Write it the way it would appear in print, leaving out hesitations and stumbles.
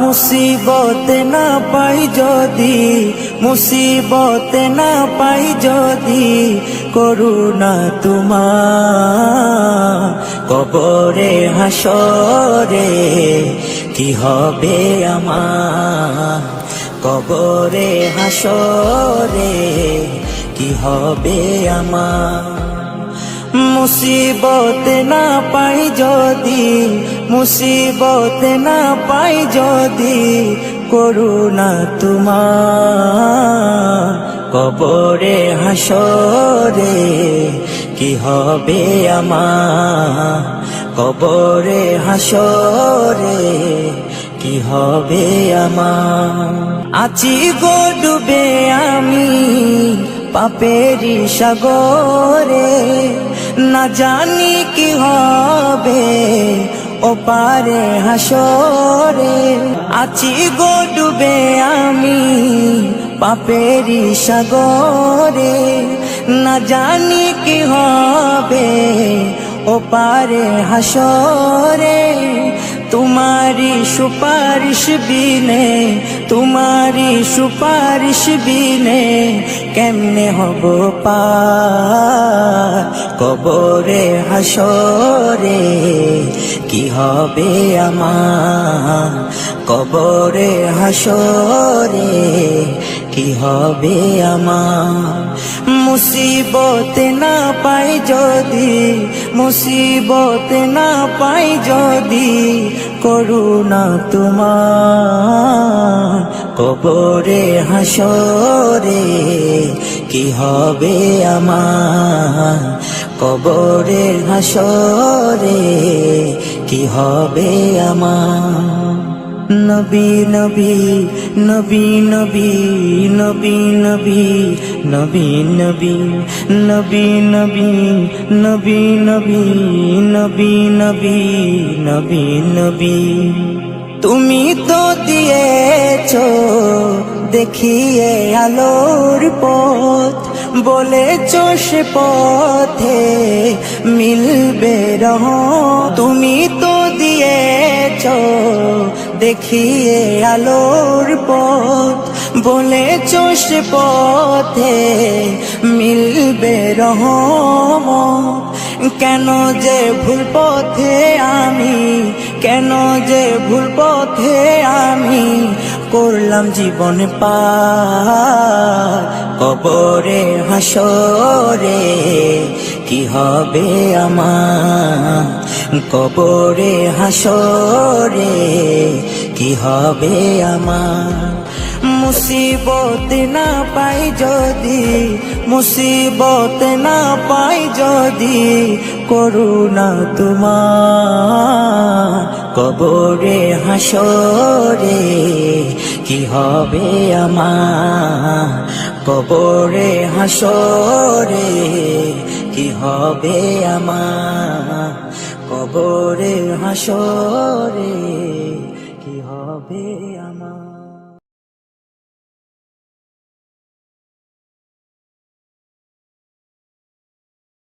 মুসিবত না পাই যদি, মুসিবত না পাই যদি, করুণা তোমার কবরে হাসরে কি হবে আমার, কবরে হাসরে কি হবে আমার। মুসিবত না পাই যদি, মুসিবত না পাই যদি, করুণা তোমার কবরে হাসরে কি হবে আমার, কবরে হাসরে কি হবে আমার। আছি গো ডুবে আমি পাপেরি সাগরে, না জানি কি হবে ও পারে হাসরে। আছি গো ডুবে আমি পাপেরি সাগরে, না জানি কি হবে ও পারে হাসরে। তোমারি সুপারিশ বিনে, তোমারি সুপারিশ বিনে কেমনে হব পার, কবরে হাসরে কি হবে আমার, কবরে হাসরে কি হবে আমার। মুসিবত না পাই যদি, মুসিবত না পাই যদি, করুণা তোমার কবরে হাসরে কি হবে আমার, কবরে হাসরে কি হবে আমার। নবী নবী নবী নবী নবী নবী নবী নবী নবী নবী নবী নবী নবী নবী নবী নবী। তুমি তো দিয়েছো দেখিয়ে আলোর পথ, বলেছো সে পথে মিলবে রহমত। তুমি তো দিয়েছো দেখিয়ে আলোর পথ, বলেছো সে পথে মিলবে রহমত। কেন যে ভুল পথে আমি, কেন যে ভুল পথে আমি করলাম জীবন পার, কবরে হাসরে কি হবে আমার, কবরে হাসরে কি হবে আমার। মুসিবত না পাই যদি, মুসিবত না পাই যদি, করুণা তোমার কবরে হাসরে কি হবে আমার, কবরে হাসরে কি হবে আমার, কবরে হাসরে কি হবে আমার।